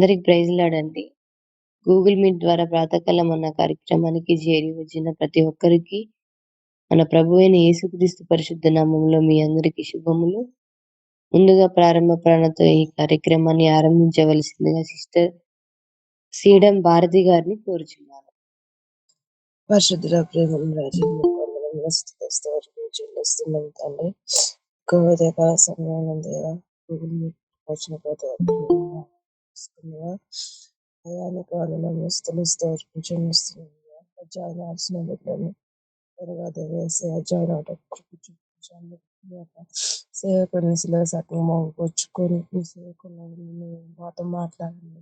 అందరికి ప్రైజ్‌లాడండి. Google meet ద్వారా ప్రాతకాలం అన్న కార్యక్రమానికి చేరి వచ్చిన ప్రతి ఒక్కరికి మన ప్రభువైన యేసుక్రీస్తు పరిశుద్ధ నామములో మీ అందరికీ శుభములు. ముందుగా ప్రారంభ ప్రార్థనతో ఈ కార్యక్రమాన్ని ఆరంభించవలసిందిగా సిస్టర్ సీడం భారతి గారిని కోరుచున్నాను. పరిశుద్ధుల ప్రేమ రాజ్యంలో చెల్లిస్తున్నాం తండ్రి. గోదాకాల సమయంలో దేవా గూగుల్ మీట్ వచ్చిన ప్రతి ఒక్కరిని అయానికి వందనము స్తోత్రించండి. జాయిన్ అవలసిన బిడ్డని త్వరగా దేవేసి జాయిన్ అవటం కృప చూపించండి. సేవకుని సత్వం వచ్చుకొని మీ సేవకుని మాతో మాట్లాడండి.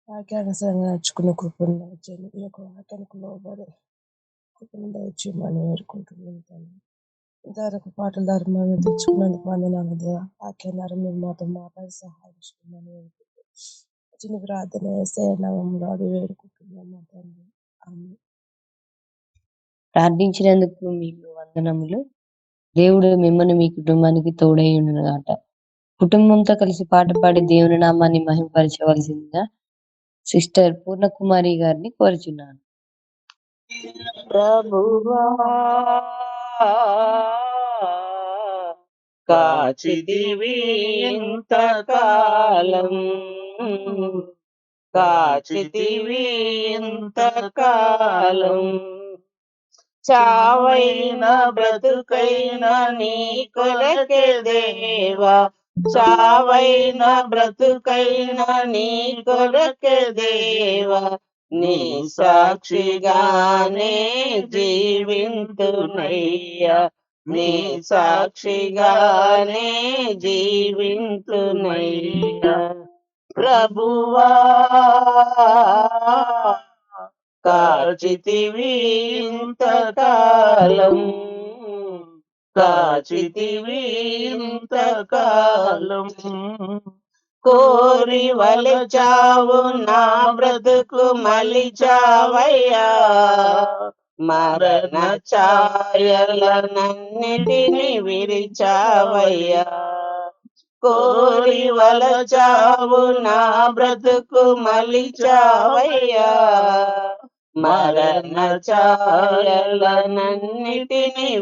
వాక్యానుసారంగా నడుచుకున్న కృపను దయచేయండి. ఈ యొక్క వాక్యానికి లోబడి కృపను దయచేయమని వేడుకుంటున్నాను తండ్రి. ఇంతవరకు పాటల ద్వారా మేము తెచ్చుకున్నందుకు వందనాలు దేవా. వాక్యం ద్వారా మీరు మాతో మాట్లాడి సహాయం చేయమని వేడుకుంటున్నాను. చిన్న ప్రార్థన చేస్తే నామంలో అది వేడుకుంటున్నాము తండ్రి. ఆమేన్. ప్రార్థించినందుకు మీకు వందనములు. దేవుడు మిమ్మల్ని మీ కుటుంబానికి తోడై ఉండునుగాక. కుటుంబంతో కలిసి పాట పాడి దేవుని నామాన్ని మహిమపరచవలసిందిగా సిస్టర్ పూర్ణకుమారి గారిని కోరుచున్నాను. ప్రభువా కాచితివి ఇంతకాలం, కాచితివి ఇంతకాలం, చావైన బ్రతుకైన నీ కొరకే దేవా, చావైన బ్రతుకైన నీ కొరకే దేవా, నీ సాక్షిగానే జీవింతునయ్యా, నీ సాక్షిగానే జీవింతునయ్యా. ప్రభువా కాచితివి ఇంతకాలం, కాచితివి ఇంతకాలం, కోరి వలచావు నా బ్రతుకు మలిచావయ్యా, మరణ ఛాయలనన్నిటిని విరిచావయ్యా, కోరి వలచావు నా బ్రతుకు మలిచావయ్యా, మరణ ఛాయలనన్నిటిని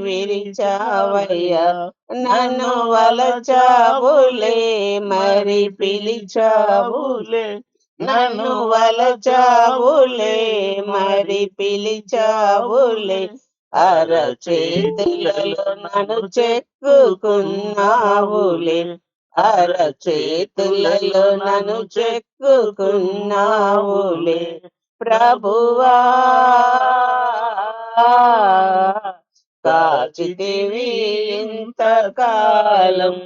విరిచావయ్యా, నన్ను వలచావులే మరి పిలిచావులే, నన్ను వలచావులే మరి పిలిచావులే, అరచేతులలో నన్ను చెక్కుకున్నావులే, అరచేతులలో నన్ను చెక్కుకున్నావులే. ప్రభువా కాచితివి ఇంతకాలం,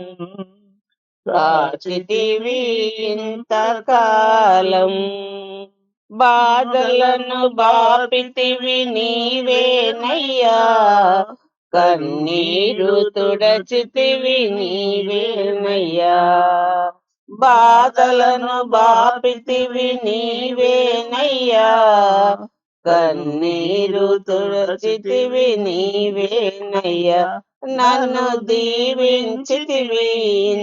కాచితివి ఇంతకాలం, బాధలను బాపితివి నీవేనయ్యా, కన్నీరు తుడచితివి నీవేనయ్యా, బాధలను బాపితివి నీవేనయ్యా, కన్నీరు తుడచితివి నీవేనయ్యా, నన్ను దీవించితివి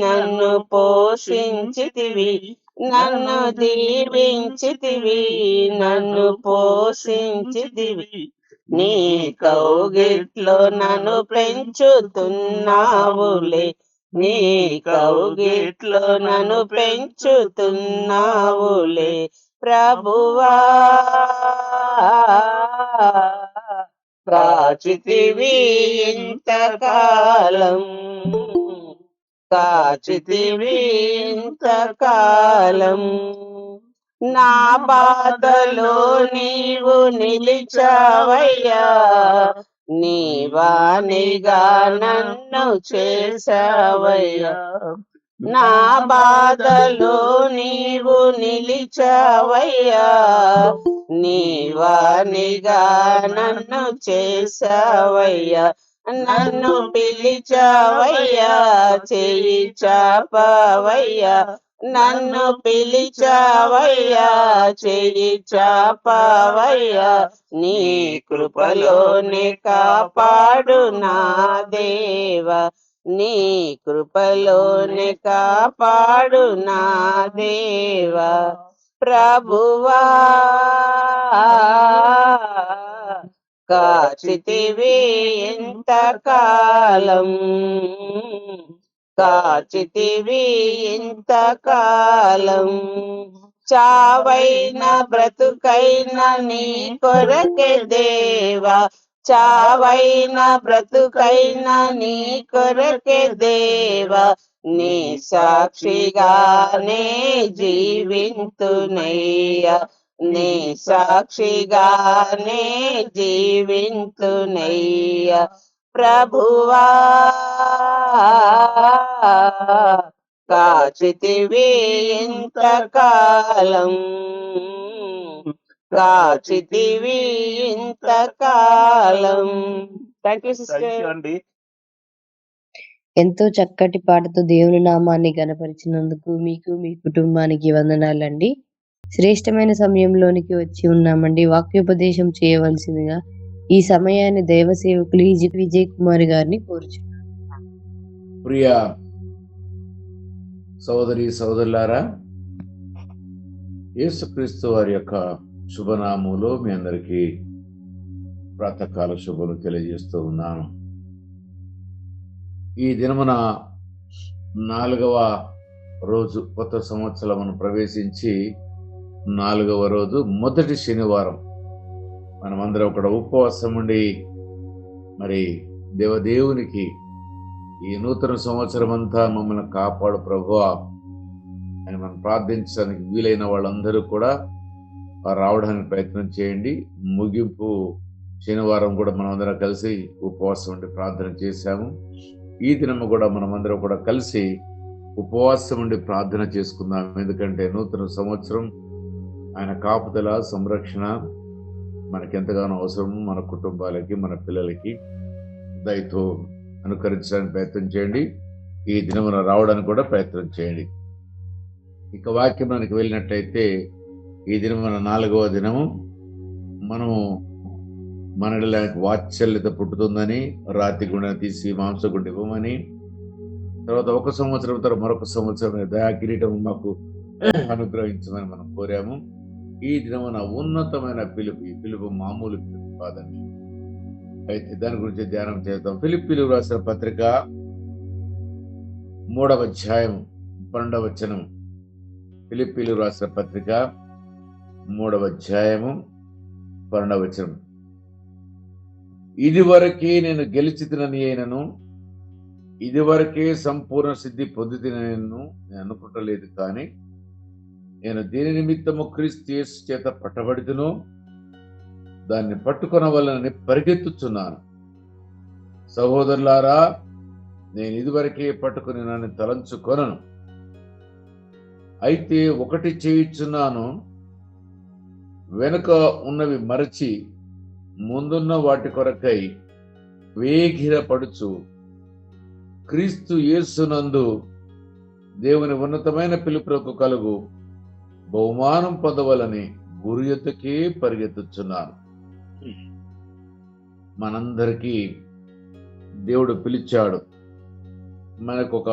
నన్ను పోషించితివి, నన్ను దీవించితివి నన్ను పోషించితివి, నీ కౌగిట్లో నన్ను పెంచుతున్నావులే, నీ కౌగిట్లో నన్ను పెంచుతున్నావులే. ప్రభువా కాచితివి ఇంతకాలం, కాచితివి ఇంతకాలం, నా బాధలో నీవు నిలిచావయ్యా, నీవానిగా నన్ను చేసావయ్యా, నా బాధలో నీవు నిలిచావయ్యా, నీవానిగా నన్ను చేసావయ్యా, నన్ను పిలిచావయ్యా చెయ్యి చాపవయ్యా, నన్ను పిలిచావయ్యా చెయ్యి చాపవయ్యా, నీ కృపలోనే కాపాడు నా దేవా, నీ కృపలోనే కాపాడు నా దేవా. ప్రభువా కాచితివి ఇంతకాలం, కాచితివి ఇంతకాలం, చావైన బ్రతుకైన నీ కొరకే దేవా, చావైన బ్రతుకైన నీ కొరకే దేవా, నీ సాక్షిగానే జీవింతునయ్యా, నీ సాక్షిగానే జీవింతునయ్యా. ప్రభువా కాచితివి ఇంతకాలం, కాచితివి ఇంతకాలం. Thank you sister. అండి. ఎంతో చక్కటి పాటతో దేవుని నామాన్ని గణపరిచినందుకు మీకు మీ కుటుంబానికి వందనాలండి. శ్రేష్టమైన సమయంలోనికి వచ్చి ఉన్నామండి. వాక్యోపదేశం చేయవలసిందిగా ఈ సమయాన్ని దైవ సేవకులు విజయ్ కుమార్ గారిని కోరుచున్నాను. ప్రియ సోదరి సోదరులారా, యేసుక్రీస్తు వారి యొక్క శుభనామములో మీ అందరికీ ప్రాతకాల శుభలు తెలియజేస్తూ ఉన్నాను. ఈ దినమున 4వ రోజు కొత్త సంవత్సరమును ప్రవేశించి 4వ రోజు మొదటి శనివారం మనమందరం ఒక ఉపవాసం ఉండి మరి దేవదేవునికి ఈ నూతన సంవత్సరం అంతా మమ్మల్ని కాపాడు ప్రభువా అని మనం ప్రార్థించడానికి వీలైన వాళ్ళందరూ కూడా రావడానికి ప్రయత్నం చేయండి. ముగింపు శనివారం కూడా మనమందరం కలిసి ఉపవాసం ఉండి ప్రార్థన చేశాము. ఈ దినము కూడా మనమందరం కూడా కలిసి ఉపవాసం ఉండి ప్రార్థన చేసుకుందాం. ఎందుకంటే నూతన సంవత్సరం ఆయన కాపుదల సంరక్షణ మనకెంతగానో అవసరము. మన కుటుంబాలకి మన పిల్లలకి దయతో అనుకరించడానికి ప్రయత్నం చేయండి. ఈ దినమున రావడానికి కూడా ప్రయత్నం చేయండి. ఇక వాక్యంలోనికి వెళ్ళినట్లయితే ఈ దినమున 4వ దినము మనము మనకి వాత్సల్యత పుట్టుతుందని, రాతి గుండెను తీసి మాంసగుండె ఇవ్వమని, తర్వాత 1 సంవత్సరం తర్వాత మరొక సంవత్సరం దయా కిరీటం మాకు అనుగ్రహించమని మనం కోరాము. ఈ దినమున ఉన్నతమైన పిలుపు, ఈ పిలుపు మామూలు పిలుపు కాదండి. అయితే దాని గురించి ధ్యానం చేద్దాం. ఫిలిప్పీయులకు రాసిన పత్రిక 3వ అధ్యాయం 12వ వచనం. ఫిలిప్పీయులకు రాసిన పత్రిక 3వ అధ్యాయము 12వ వచనం. ఇదివరకే నేను గెలిచితినని అయినను, ఇదివరకే సంపూర్ణ సిద్ధి పొందితినను నేను అనుకుంటలేదు, కానీ నేను దేని నిమిత్తము క్రీస్తు యేసు చేత పట్టబడితునో దాన్ని పట్టుకొనవలనని పరిగెత్తుచున్నాను. సహోదరులారా, నేను ఇదివరకే పట్టుకుని నన్ను తలంచుకొనను. అయితే ఒకటి చేయుచున్నాను, వెనుక ఉన్నవి మరచి ముందున్న వాటి కొరకై వేగిరపడుచు క్రీస్తు యేసునందు దేవుని ఉన్నతమైన పిలుపులకు కలుగు బహుమానం పొందవలని గురి యొద్దకే పరిగెత్తుచున్నాను. మనందరికీ దేవుడు పిలిచాడు. మనకొక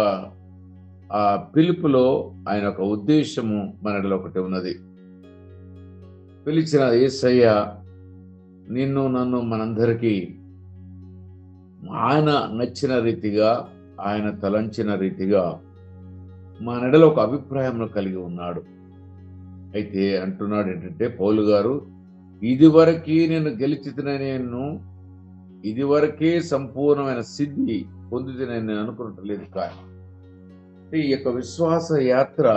ఆ పిలుపులో ఆయన ఒక ఉద్దేశము మనలో ఒకటి ఉన్నది. పిలిచిన యేసయ్య నిన్ను నన్ను మనందరికీ ఆయన నచ్చిన రీతిగా, ఆయన తలంచిన రీతిగా మన ఎడలో ఒక అభిప్రాయం కలిగి ఉన్నాడు. అయితే అంటున్నాడు ఏంటంటే పౌలు గారు, ఇదివరకే నేను గెలిచితినని, ఇదివరకే సంపూర్ణమైన సిద్ధి పొందితినని నేను అనుకుంటలేదు. కానీ ఈ యొక్క విశ్వాస యాత్ర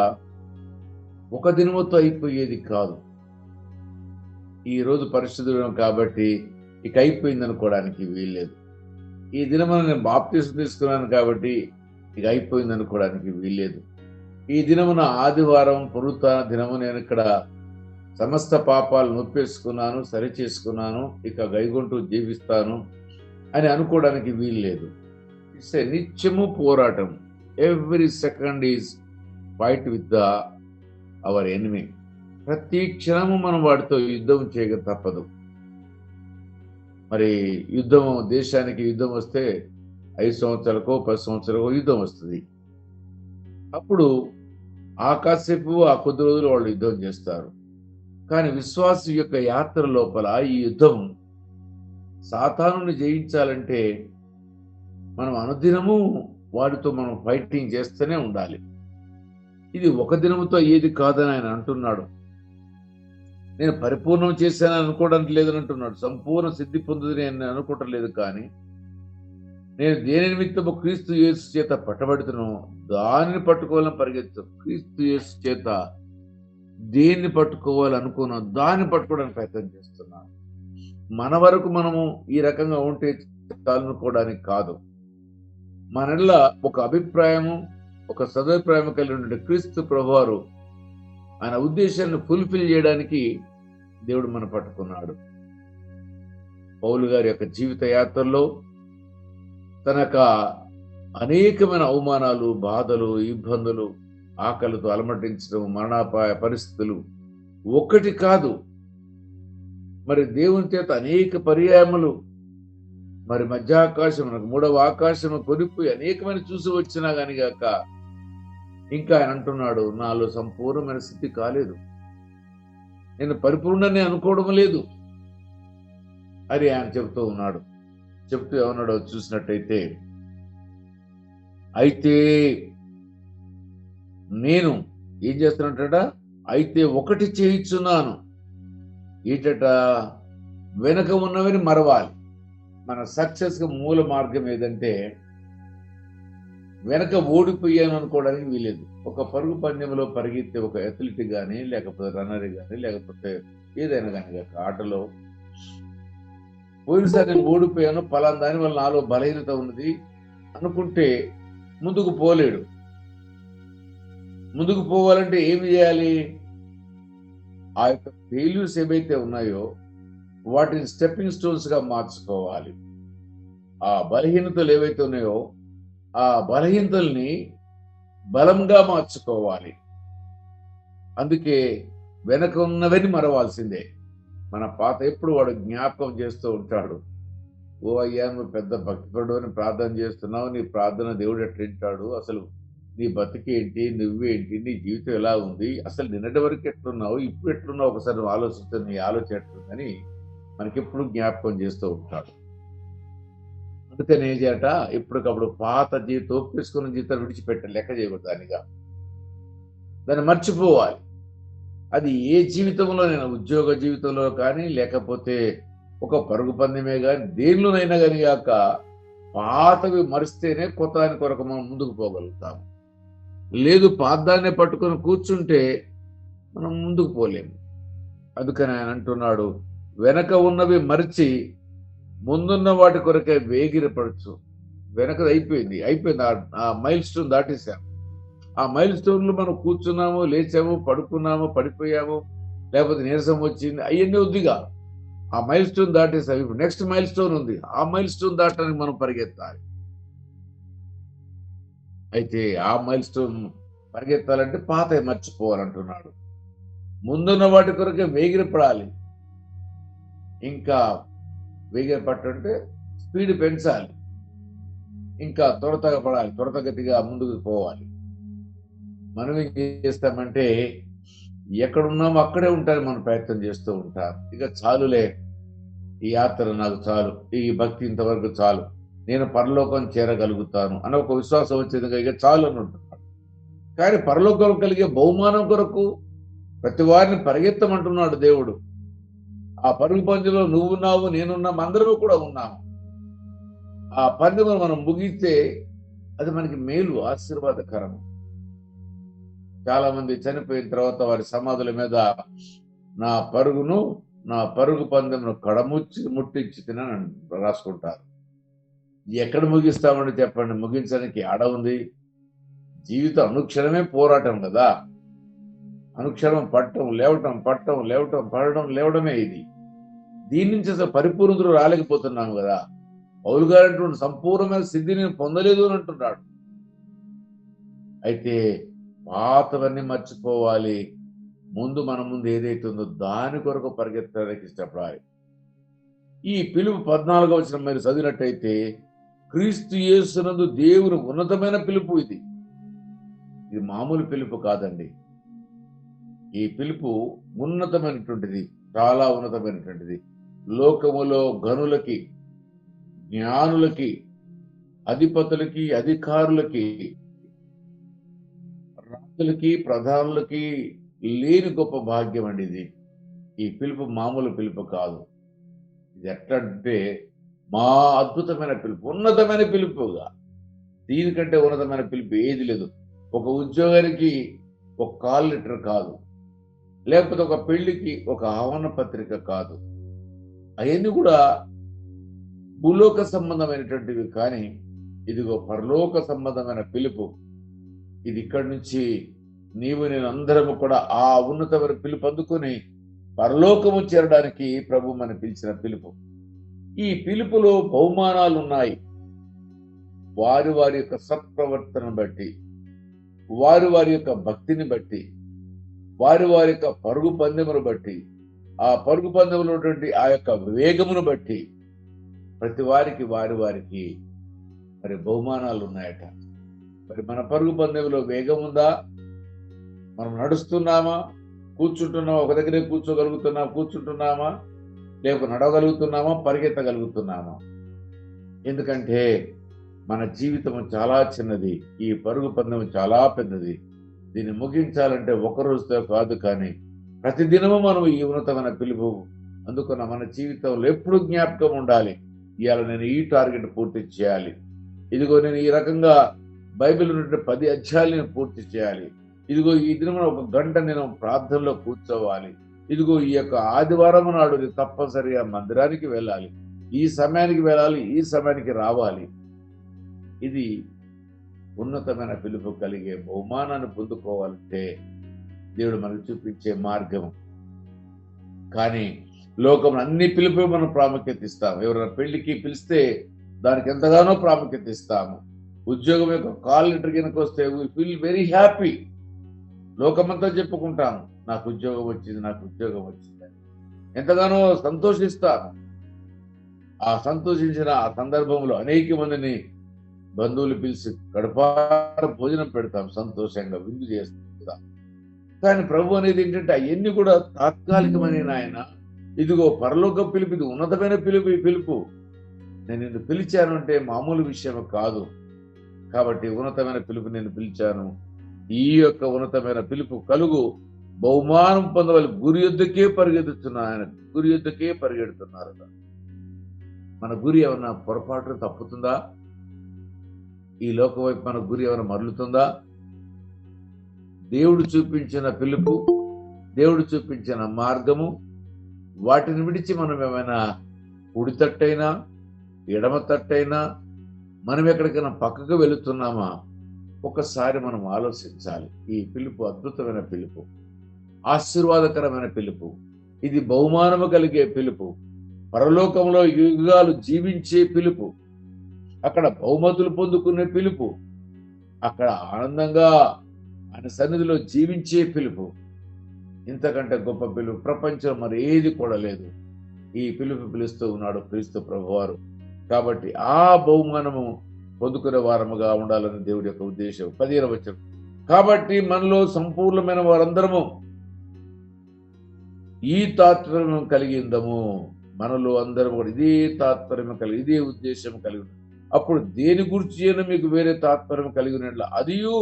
ఒక దినముతో అయిపోయేది కాదు. ఈరోజు పరిశుద్ధులం కాబట్టి ఇక అయిపోయింది అనుకోవడానికి వీల్లేదు. ఈ దినమున నేను బాప్తిసం తీసుకున్నాను కాబట్టి ఇక అయిపోయింది అనుకోవడానికి వీల్లేదు. ఈ దినమున ఆదివారం పునరుత్థాన దినము, నేను ఇక్కడ సమస్త పాపాలు నొప్పేసుకున్నాను, సరి చేసుకున్నాను, ఇక గైగొంటూ జీవిస్తాను అని అనుకోవడానికి వీల్లేదు. ఇట్స్ ఏ నిత్యము పోరాటం. Every second is fight with our enemy. ప్రతి క్షణము మనం వాటితో యుద్ధం చేయక తప్పదు. మరి యుద్ధము, దేశానికి యుద్ధం వస్తే 5 సంవత్సరాలకో 10 సంవత్సరాలకో యుద్ధం వస్తుంది. అప్పుడు ఆ కాసేపు ఆ కొద్ది రోజులు వాళ్ళు యుద్ధం చేస్తారు. కానీ విశ్వాసం యొక్క యాత్ర లోపల ఈ యుద్ధం సాతానుని జయించాలంటే మనం అనుదినము వాడితో మనం ఫైటింగ్ చేస్తూనే ఉండాలి. ఇది ఒక దినముతో అయ్యేది కాదని ఆయన అంటున్నాడు. నేను పరిపూర్ణం చేశానని అనుకోవడానికి లేదని అంటున్నాడు. సంపూర్ణ సిద్ధి పొందుదని నేను అనుకోవటం లేదు. కానీ నేను దేని నిమిత్తము క్రీస్తు యేసు చేత పట్టబడుతున్నాను దానిని పట్టుకోవాలని పరిగెత్తు. క్రీస్తు యేసు చేత దేన్ని పట్టుకోవాలనుకున్నాం దాన్ని పట్టుకోవడానికి ప్రయత్నం చేస్తున్నాను. మన వరకు మనము ఈ రకంగా ఉంటే చాలనుకోవడానికి కాదు. మనలో ఒక అభిప్రాయము, ఒక సదభిప్రాయం కలిగి ఉండే క్రీస్తు ప్రభువారు ఆయన ఉద్దేశాన్ని ఫుల్ఫిల్ చేయడానికి దేవుడు మనం పట్టుకున్నాడు. పౌలు గారి యొక్క జీవిత యాత్రలో తనక అనేకమైన అవమానాలు, బాధలు, ఇబ్బందులు, ఆకలితో అలమటించడం, మరణాపాయ పరిస్థితులు ఒక్కటి కాదు, మరి దేవుని చేత అనేక పర్యాయములు, మరి మధ్యాకాశం మూడవ ఆకాశము కొనిపోయి అనేకమైన చూసి వచ్చినా గాని గాక ఇంకా ఆయన అంటున్నాడు, నాలో సంపూర్ణమైన స్థితి కాలేదు, నేను పరిపూర్ణని అనుకోవడం లేదు అని ఆయన చెబుతూ ఉన్నాడు. చెప్తూ ఏమన్నాడో చూసినట్టయితే, అయితే నేను ఏం చేస్తున్నట, అయితే ఒకటి చేయించున్నాను, ఏటట వెనక ఉన్నవని మరవాలి. మన సక్సెస్ కి మూల మార్గం ఏదంటే వెనక ఓడిపోయాను అనుకోవడానికి వీలేదు. ఒక పరుగు పందెంలో పరిగెత్తే ఒక అథ్లెట్ కానీ, లేకపోతే రన్నర్ కానీ, లేకపోతే ఏదైనా కానీ ఆటలో పోయినసారి నేను ఓడిపోయాను, పలానా దాని వల్ల నాలో బలహీనత ఉన్నది అనుకుంటే ముందుకు పోలేడు. ముందుకు పోవాలంటే ఏమి చేయాలి? ఆ యొక్క ఫెయిల్యూర్స్ ఏవైతే ఉన్నాయో వాటిని స్టెప్పింగ్ స్టోన్స్ గా మార్చుకోవాలి. ఆ బలహీనతలు ఏవైతే ఉన్నాయో ఆ బలహీనతల్ని బలంగా మార్చుకోవాలి. అందుకే వెనక ఉన్నవని మరవాల్సిందే. మన పాత ఎప్పుడు వాడు జ్ఞాపకం చేస్తూ ఉంటాడు. ఓ అయ్యా, నువ్వు పెద్ద భక్తిపరుడు అని ప్రార్థన చేస్తున్నావు, నీ ప్రార్థన దేవుడు ఎట్లింటాడు, అసలు నీ బతికేంటి, నువ్వేంటి, నీ జీవితం ఎలా ఉంది, అసలు నిన్నటి వరకు ఎట్లున్నావు, ఇప్పుడు ఎట్లున్నావు, ఒకసారి నువ్వు ఆలోచిస్తే నీ ఆలోచన ఎట్లుందని మనకెప్పుడు జ్ఞాపకం చేస్తూ ఉంటాడు. అందుకని ఏం చేయట, ఇప్పటికప్పుడు పాత జీవితం ఒప్పేసుకున్న జీవితాలు విడిచిపెట్టాలి, లెక్క చేయకూడదు దానిగా, దాన్ని మర్చిపోవాలి. అది ఏ జీవితంలో నేను ఉద్యోగ జీవితంలో కానీ, లేకపోతే ఒక పరుగు పందెమే కానీ, దేనిలోనైనా కానీ కాక పాతవి మరిస్తేనే కొత్త దాని కొరకు మనం ముందుకు పోగలుగుతాము. లేదు పాతదాన్నే పట్టుకొని కూర్చుంటే మనం ముందుకు పోలేము. అందుకని ఆయన అంటున్నాడు, వెనక ఉన్నవి మరిచి ముందున్న వాటి కొరకే వేగిరపడచ్చు. వెనకది అయిపోయింది, ఆ మైల్ స్టోన్ దాటేసాము. ఆ మైల్ స్టోన్లు మనం కూర్చున్నాము, లేచాము, పడుకున్నాము, పడిపోయాము, లేకపోతే నీరసం వచ్చింది, అవన్నీ వద్దుగా. ఆ మైల్ స్టోన్ దాటేసాము. ఇప్పుడు నెక్స్ట్ మైల్ స్టోన్ ఉంది, ఆ మైల్ స్టోన్ దాటడానికి మనం పరిగెత్తాలి. అయితే ఆ మైల్ స్టోన్ పరిగెత్తాలంటే పాత మర్చిపోవాలంటున్నాడు. ముందున్న వాటి కొరకే వేగిరపడాలి. ఇంకా వేగిరపట్టుంటే స్పీడ్ పెంచాలి, ఇంకా త్వరతగా పడాలి, త్వరతగతిగా ముందుకు పోవాలి. మనం ఏం చేస్తామంటే ఎక్కడున్నామో అక్కడే ఉంటారు, మనం ప్రయత్నం చేస్తూ ఉంటారు. ఇక చాలులే, ఈ యాత్ర నాకు చాలు, ఈ భక్తి ఇంతవరకు చాలు, నేను పరలోకం చేరగలుగుతాను అని ఒక విశ్వాసం వచ్చేది, ఇక చాలు అని ఉంటున్నాడు. కానీ పరలోకం కలిగే బహుమానం కొరకు ప్రతి వారిని పరిగెత్తమంటున్నాడు దేవుడు. ఆ పరుగు పందెంలో నువ్వున్నావు, నేనున్నాం, అందరూ కూడా ఉన్నాము. ఆ పందెం మనం ముగిస్తే అది మనకి మేలు, ఆశీర్వాదకరము. చాలా మంది చనిపోయిన తర్వాత వారి సమాధుల మీద నా పరుగు పందెమును ముట్టించి తినని రాసుకుంటారు. ఎక్కడ ముగిస్తామని చెప్పండి, ముగించడానికి ఆడ ఉంది. జీవితం అనుక్షణమే పోరాటం కదా. అనుక్షణం పట్టడం లేవటం, పట్టడం లేవటం, పడడం లేవడమే ఇది. దీని నుంచి అసలు పరిపూర్ణులు రాలేకపోతున్నాము కదా. పౌలు గారు అంటున్నాడు, సంపూర్ణమైన సిద్ధిని పొందలేదు అని అంటున్నాడు. అయితే పాతవన్నీ మర్చిపోవాలి, ముందు మన ముందు ఏదైతే ఉందో దాని కొరకు పరిగెత్తడానికి ఇష్టపడాలి. ఈ పిలుపు 14వ వచనం మీరు చదివినట్టయితే, క్రీస్తు యేసునందు దేవుని ఉన్నతమైన పిలుపు ఇది. ఇది మామూలు పిలుపు కాదండి. ఈ పిలుపు ఉన్నతమైనటువంటిది, చాలా ఉన్నతమైనటువంటిది. లోకములో గనులకి, జ్ఞానులకి, అధిపతులకి, అధికారులకి, రాజులకి, ప్రధానులకి లేని గొప్ప భాగ్యం అండి ఇది. ఈ పిలుపు మామూలు పిలుపు కాదు. ఇది ఎట్లంటే మా అద్భుతమైన పిలుపు, ఉన్నతమైన పిలుపుగా. దీనికంటే ఉన్నతమైన పిలుపు ఏది లేదు. ఒక ఉద్యోగానికి ఒక కాల్ లెటర్ కాదు, లేకపోతే ఒక పెళ్లికి ఒక ఆహ్వాన పత్రిక కాదు. అవన్నీ కూడా భూలోక సంబంధమైనటువంటివి. కానీ ఇదిగో పరలోక సంబంధమైన పిలుపు. ఇది ఇక్కడి నుంచి నీవు నేను అందరము కూడా ఆ ఉన్నతమైన పిలుపు అందుకొని పరలోకము చేరడానికి ప్రభు మన పిలిచిన పిలుపు. ఈ పిలుపులో బహుమానాలు ఉన్నాయి. వారి వారి యొక్క సత్ప్రవర్తనను బట్టి, వారి వారి యొక్క భక్తిని బట్టి, వారి వారి యొక్క పరుగు పందెమును బట్టి, ఆ పరుగు పందెములో ఉన్నటువంటి ఆ యొక్క వేగమును బట్టి ప్రతి వారికి వారి వారికి మరి బహుమానాలు ఉన్నాయట. మరి మన పరుగు పందెములో వేగం ఉందా? మనం నడుస్తున్నామా? కూర్చుంటున్నామా? ఒక దగ్గరే కూర్చుంటున్నామా? లేకపోతే నడవగలుగుతున్నామా? పరిగెత్తగలుగుతున్నామా? ఎందుకంటే మన జీవితం చాలా చిన్నది, ఈ పరుగు పందెం చాలా పెద్దది. దీన్ని ముగించాలంటే ఒక రోజుతో కాదు, కానీ ప్రతిదినము మనం ఈ ఉన్నతమైన పిలుపు అందుకున్న మన జీవితంలో ఎప్పుడు జ్ఞాపకం ఉండాలి. ఇవాళ నేను ఈ టార్గెట్ పూర్తి చేయాలి, ఇదిగో నేను ఈ రకంగా బైబిల్ ఉన్నటువంటి 10 అధ్యాయాలు నేను పూర్తి చేయాలి, ఇదిగో ఈ దినమున 1 గంట నేను ప్రార్థనలో కూర్చోవాలి, ఇదిగో ఈ యొక్క ఆదివారం నాడు నేను తప్పనిసరిగా మందిరానికి వెళ్ళాలి, ఈ సమయానికి వెళ్ళాలి, ఈ సమయానికి రావాలి. ఇది ఉన్నతమైన పిలుపు కలిగే బహుమానాన్ని పొందుకోవాలంటే దేవుడు మనకు చూపించే మార్గం. కానీ లోకం అన్ని పిలుపు మనం ప్రాముఖ్యత ఇస్తాము. ఎవరైనా పెళ్లికి పిలిస్తే దానికి ఎంతగానో ప్రాముఖ్యత ఇస్తాము. ఉద్యోగం యొక్క కాల్ లెటర్ కనుక వస్తే వీ ఫీల్ వెరీ హ్యాపీ. లోకమంతా చెప్పుకుంటాము, నాకు ఉద్యోగం వచ్చింది, నాకు ఉద్యోగం వచ్చింది అని ఎంతగానో సంతోషిస్తాము. ఆ సంతోషించిన ఆ సందర్భంలో అనేక మందిని బంధువులు పిలిచి కడుపార భోజనం పెడతాం, సంతోషంగా విందు చేస్తాం. కానీ ప్రభు అనేది ఏంటంటే అవన్నీ కూడా తాత్కాలికమైన ఆయన. ఇదిగో పరలోక పిలుపు, ఇది ఉన్నతమైన పిలుపు. ఈ పిలుపు నేను నిన్ను పిలిచాను అంటే మామూలు విషయం కాదు. కాబట్టి ఉన్నతమైన పిలుపు నేను పిలిచాను. ఈ యొక్క ఉన్నతమైన పిలుపు కలుగు బహుమానం పొందవాలి. గురి యుద్ధకే పరిగెత్తుతున్నారు ఆయన, గురి యుద్ధకే పరిగెడుతున్నారు. మన గురి ఏమన్నా పొరపాటు తప్పుతుందా? ఈ లోకం వైపు మన గురి ఏమైనా మరలుతుందా? దేవుడు చూపించిన పిలుపు, దేవుడు చూపించిన మార్గము, వాటిని విడిచి మనం ఏమైనా కుడి తట్టైనా ఎడమ తట్టైనా మనం ఎక్కడికైనా పక్కకు వెళుతున్నామా? ఒకసారి మనం ఆలోచించాలి. ఈ పిలుపు అద్భుతమైన పిలుపు, ఆశీర్వాదకరమైన పిలుపు, ఇది బహుమానము కలిగే పిలుపు, పరలోకంలో యుగాలు జీవించే పిలుపు, అక్కడ బహుమతులు పొందుకునే పిలుపు, అక్కడ ఆనందంగా ఆయన సన్నిధిలో జీవించే పిలుపు. ఇంతకంటే గొప్ప పిలుపు ప్రపంచం మరి ఏది కూడా లేదు. ఈ పిలుపు పిలుస్తూ ఉన్నాడు క్రీస్తు ప్రభువారు. కాబట్టి ఆ బహుమానము పొందుకునే వారముగా ఉండాలని దేవుడి యొక్క ఉద్దేశం. 15వ వచనం, కాబట్టి మనలో సంపూర్ణమైన వారందరము ఈ తాత్పర్యం కలిగిందము. మనలో అందరం కూడా ఇదే తాత్పర్యం కలిగి, ఇదే ఉద్దేశం కలిగి, అప్పుడు దేని గురించి అయినా మీకు వేరే తాత్పర్యం కలిగినట్లు అదియు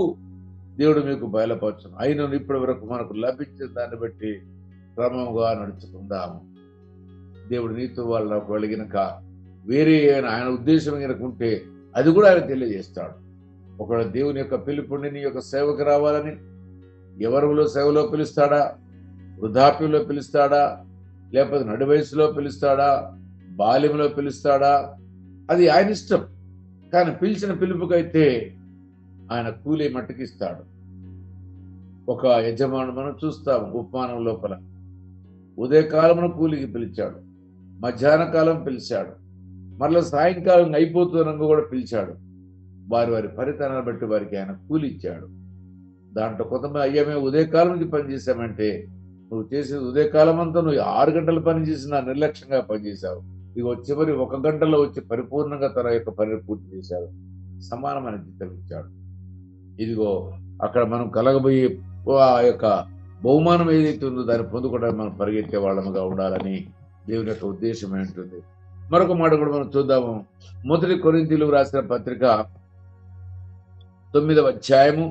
దేవుడు మీకు బయలుపరచును. అయినను ఇప్పటి వరకు మనకు లభించిన దాన్ని బట్టి క్రమంగా నడుచుకుందాము. దేవుడు నీతో వాళ్ళ కలిగినక వేరే ఆయన ఉద్దేశం కనుక ఉంటే అది కూడా ఆయన తెలియజేస్తాడు. ఒకవేళ దేవుని యొక్క పిలుపుని నీ యొక్క సేవకు రావాలని ఎవరిలో సేవలో పిలుస్తాడా? వృద్ధాప్యంలో పిలుస్తాడా? లేకపోతే నడి వయసులో పిలుస్తాడా? బాల్యంలో పిలుస్తాడా? అది ఆయన ఇష్టం. కానీ పిలిచిన పిలుపుకైతే ఆయన కూలి మట్టుకిస్తాడు. ఒక యజమాను మనం చూస్తాము ఉపమానం లోపల, ఉదయకాలమున కూలికి పిలిచాడు, మధ్యాహ్న కాలం పిలిచాడు, మరలా సాయంకాలం అయిపోతున్న కూడా పిలిచాడు. వారి వారి ఫలితాన్ని బట్టి వారికి ఆయన కూలి ఇచ్చాడు. దాంట్లో కొంతమంది అయ్యా మేము ఉదయకాలం నుంచి పనిచేసామంటే, నువ్వు చేసేది ఉదయకాలం అంతా నువ్వు 6 గంటలు పని చేసినా నిర్లక్ష్యంగా పనిచేశావు. ఇక చివరి 1 గంటలో వచ్చి పరిపూర్ణంగా తన యొక్క పనిని పూర్తి చేశాడు. సమానమైన జీతం ఇచ్చాడు. ఇదిగో అక్కడ మనం కలగబోయే ఆ యొక్క బహుమానం ఏదైతే ఉందో దాన్ని పొందుకోవడానికి మనం పరిగెత్తే వాళ్ళముగా ఉండాలని దేవుని యొక్క ఉద్దేశం ఉంటుంది. మరొక మాట కూడా మనం చూద్దాము. 1 కొరింథీయులకు రాసిన పత్రిక 9వ అధ్యాయము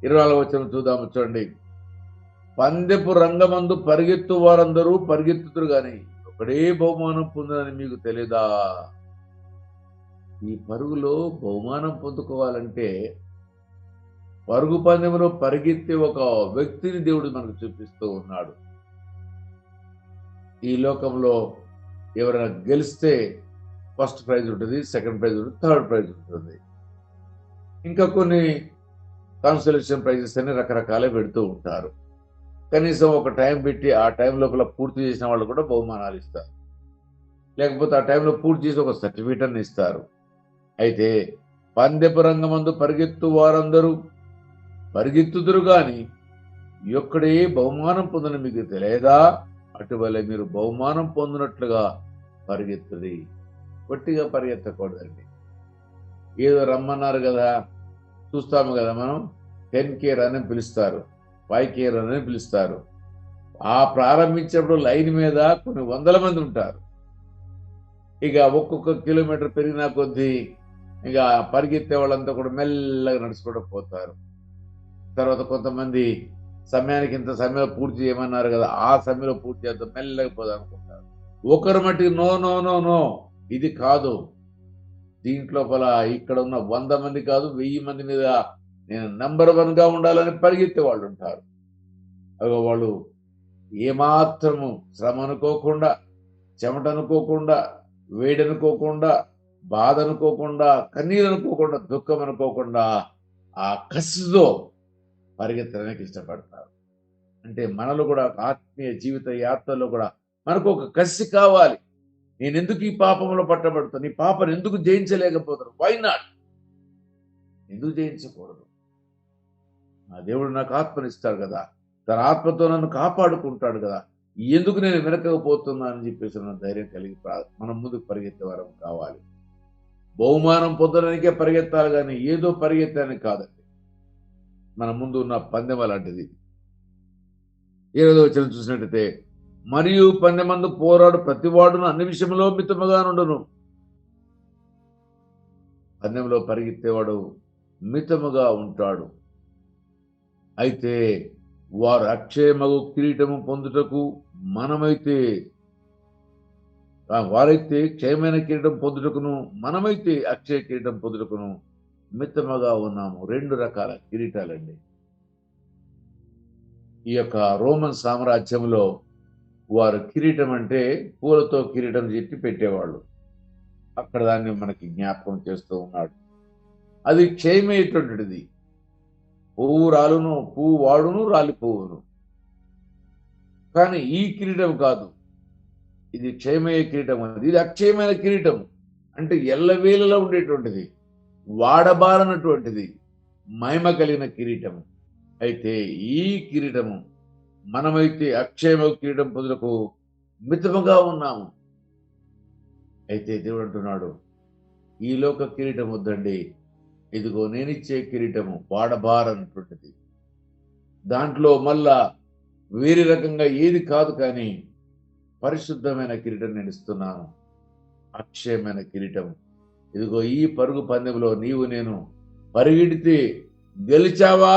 24వ వచనం చూద్దాము. చూడండి. పందెపు రంగమందు పరిగెత్తు వారందరూ పరిగెత్తుతురు గాని ఒకడే బహుమానం పొందని మీకు తెలియదా? ఈ పరుగులో బహుమానం పొందుకోవాలంటే పరుగు పందెంలో పరిగెత్తే ఒక వ్యక్తిని దేవుడు మనకు చూపిస్తూ ఉన్నాడు. ఈ లోకంలో ఎవరైనా గెలిస్తే ఫస్ట్ ప్రైజ్ ఉంటుంది, సెకండ్ ప్రైజ్ ఉంటుంది, థర్డ్ ప్రైజ్ ఉంటుంది. ఇంకా కొన్ని కాన్సలేషన్ ప్రైజెస్ అని రకరకాలే పెడుతూ ఉంటారు. కనీసం ఒక టైం పెట్టి ఆ టైం లోపల పూర్తి చేసిన వాళ్ళు కూడా బహుమానాలు ఇస్తారు. లేకపోతే ఆ టైంలో పూర్తి చేసి ఒక సర్టిఫికేట్ అని ఇస్తారు. అయితే పందెపు రంగమందు పరిగెత్తు వారందరూ పరిగెత్తుదురు గాని ఒక్కడే బహుమానం పొందని మీకు తెలియదా? అటువలే మీరు బహుమానం పొందినట్లుగా పరిగెత్తుది. గట్టిగా పరిగెత్తకూడదండి. ఏదో రమ్మన్నారు కదా, చూస్తాము కదా మనం, 10K రన్ అని పిలుస్తారు, 5K రన్ అని పిలుస్తారు. ఆ ప్రారంభించినప్పుడు లైన్ మీద కొన్ని వందల మంది ఉంటారు. ఇక ఒక్కొక్క కిలోమీటర్ పెరిగినా కొద్దీ ఇక పరిగెత్తే వాళ్ళంతా కూడా మెల్లగా నడుచుకుంటూ పోతారు. తర్వాత కొంతమంది సమయానికి ఇంత సమయంలో పూర్తి చేయమన్నారు కదా, ఆ సమయంలో పూర్తి చేద్దాం, మెల్లగా పోదాం అనుకుంటారు. ఒకరు మట్టి నో నో నో నో, ఇది కాదు, దీంట్లోపల ఇక్కడ ఉన్న 100 మంది కాదు 1000 మంది మీద నేను నెంబర్ 1గా ఉండాలని పరిగెత్తే వాళ్ళు ఉంటారు. అగో వాళ్ళు ఏమాత్రము శ్రమ అనుకోకుండా, చెమట అనుకోకుండా, వేడి అనుకోకుండా, బాధ అనుకోకుండా, కన్నీరు అనుకోకుండా, దుఃఖం అనుకోకుండా ఆ కసితో పరిగెత్తడానికి ఇష్టపడతారు. అంటే మనలో కూడా ఆత్మీయ జీవిత యాత్రలో కూడా మనకు ఒక కసి కావాలి. నేను ఎందుకు ఈ పాపంలో పట్టబడుతాను? ఈ పాపను ఎందుకు జయించలేకపోతాను? Why not? ఎందుకు జయించకూడదు? నా దేవుడు నాకు ఆత్మనిస్తాడు కదా, తన ఆత్మతో నన్ను కాపాడుకుంటాడు కదా, ఎందుకు నేను వెనకకపోతున్నానని చెప్పేసి మన ధైర్యం కలిగి మనం ముందుకు పరిగెత్తే వారం కావాలి. బహుమానం పొందడానికే పరిగెత్తాలి కానీ ఏదో పరిగెత్తానికి కాదండి. మన ముందు ఉన్న పందెం అలాంటిది. 7వ వచనం చూసినట్టయితే, మరియు పందెమందు పోరాడు ప్రతివాడును అన్ని విషయంలో మితముగా నుండును. పందెంలో పరిగెత్తేవాడు మితముగా ఉంటాడు. అయితే వారు అక్షయమగు కిరీటము పొందుటకు వారైతే క్షయమైన కిరీటం పొందుటకును, మనమైతే అక్షయ కిరీటం పొందుటకును మితముగా ఉన్నాము. 2 రకాల కిరీటాలండి. ఈ యొక్క రోమన్ సామ్రాజ్యంలో వారు కిరీటం అంటే పూలతో కిరీటం చెప్పి పెట్టేవాళ్ళు. అక్కడ దాన్ని మనకి జ్ఞాపకం చేస్తూ ఉన్నాడు. అది క్షయమయ్యేటువంటిది. పువ్వు రాలును, పువ్వు వాడును, రాలిపోవును. కానీ ఈ కిరీటం కాదు, ఇది క్షయమయ్యే కిరీటం. ఇది అక్షయమైన కిరీటం. అంటే ఎల్లవేళలా ఉండేటువంటిది, వాడబారనటువంటిది, మహిమ కలిగిన కిరీటము. అయితే ఈ కిరీటము మనమైతే అక్షయమ కిరీటం పొందుటకు మితముగా ఉన్నాము. అయితే దేవుడు అంటున్నాడు, ఈ లోక కిరీటం వద్దండి, ఇదిగో నేనిచ్చే కిరీటము వాడబారనటువంటిది. దాంట్లో మళ్ళా వేరే రకంగా ఏది కాదు, కానీ పరిశుద్ధమైన కిరీటం నేను ఇస్తున్నాను, అక్షయమైన కిరీటం. ఇదిగో ఈ పరుగు పందెంలో నీవు నేను పరిగెడితే గెలిచావా,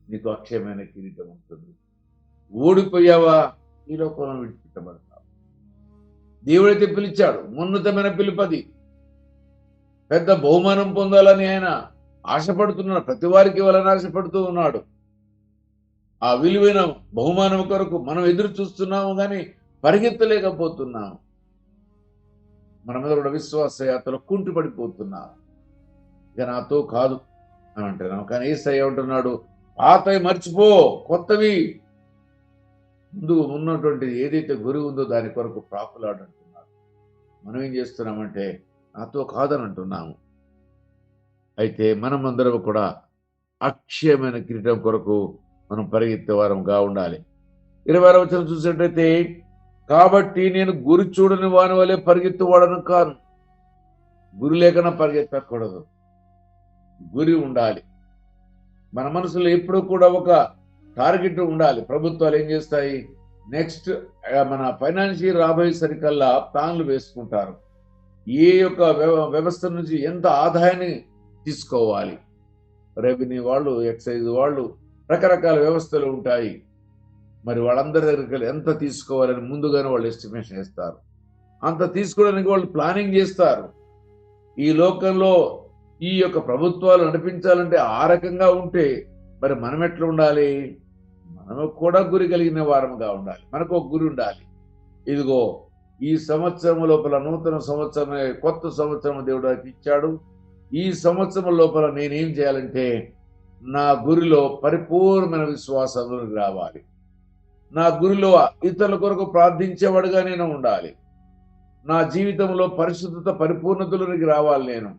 నీకు అక్షయమైన కిరీటం ఉంటుంది. ఓడిపోయావా, ఈ లోకంలో విడిచిపెట్టబడతావు. దేవుడైతే పిలిచాడు, ఉన్నతమైన పిలుపది. పెద్ద బహుమానం పొందాలని ఆయన ఆశపడుతున్నాడు. ప్రతి వారికి ఇవ్వాలని ఆశపడుతూ ఉన్నాడు. ఆ విలువైన బహుమానం కొరకు మనం ఎదురు చూస్తున్నాము, కానీ పరిగెత్తలేకపోతున్నాము. మన మీద కూడా విశ్వాస యాత్రలో కుంటుపడిపోతున్నాము. ఇక నాతో కాదు అని అంటున్నాం. కానీ యేసయ్య అంటున్నాడు, పాతవి మర్చిపో, కొత్తవి ముందు ఉన్నటువంటి ఏదైతే గురి ఉందో దాని కొరకు ప్రాకులాడంటున్నాడు. మనం ఏం చేస్తున్నామంటే నాతో కాదని అంటున్నాము. అయితే మనమందరం కూడా అక్షయమైన కిరీటం కొరకు మనం పరిగెత్తే వారంగా ఉండాలి. 26వ వచనం చూసినట్టయితే, కాబట్టి నేను గురి చూడని వాని వలె పరిగెత్తువాడను కాను. గురి లేకుండా పరిగెత్తకూడదు, గురి ఉండాలి. మన మనసులో ఎప్పుడూ కూడా ఒక టార్గెట్ ఉండాలి. ప్రభుత్వాలు ఏం చేస్తాయి, నెక్స్ట్ మన ఫైనాన్షియల్ రాబోయేసరికల్లా ప్లాన్లు వేసుకుంటారు. ఏ యొక్క వ్యవస్థ నుంచి ఎంత ఆదాయాన్ని తీసుకోవాలి. రెవెన్యూ వాళ్ళు, ఎక్సైజ్ వాళ్ళు, రకరకాల వ్యవస్థలు ఉంటాయి. మరి వాళ్ళందరి దగ్గరికి ఎంత తీసుకోవాలని ముందుగానే వాళ్ళు ఎస్టిమేషన్ వేస్తారు. అంత తీసుకోవడానికి వాళ్ళు ప్లానింగ్ చేస్తారు. ఈ లోకంలో ఈ యొక్క ప్రభుత్వాలు నడిపించాలంటే ఆ రకంగా ఉంటే మరి మనం ఎట్లా ఉండాలి? మనము కూడా గురి కలిగిన వారముగా ఉండాలి. మనకు ఒక గురి ఉండాలి. ఇదిగో ఈ సంవత్సరం లోపల, నూతన సంవత్సరం, కొత్త సంవత్సరం దేవుడు నాకు ఇచ్చాడు. ఈ సంవత్సరం లోపల నేనేం చేయాలంటే నా గురిలో పరిపూర్ణమైన విశ్వాసంలో రావాలి. నా గురిలో ఇతరుల కొరకు ప్రార్థించేవాడుగా నేను ఉండాలి. నా జీవితంలో పరిశుద్ధత, పరిపూర్ణతలోనికి రావాలి నేను.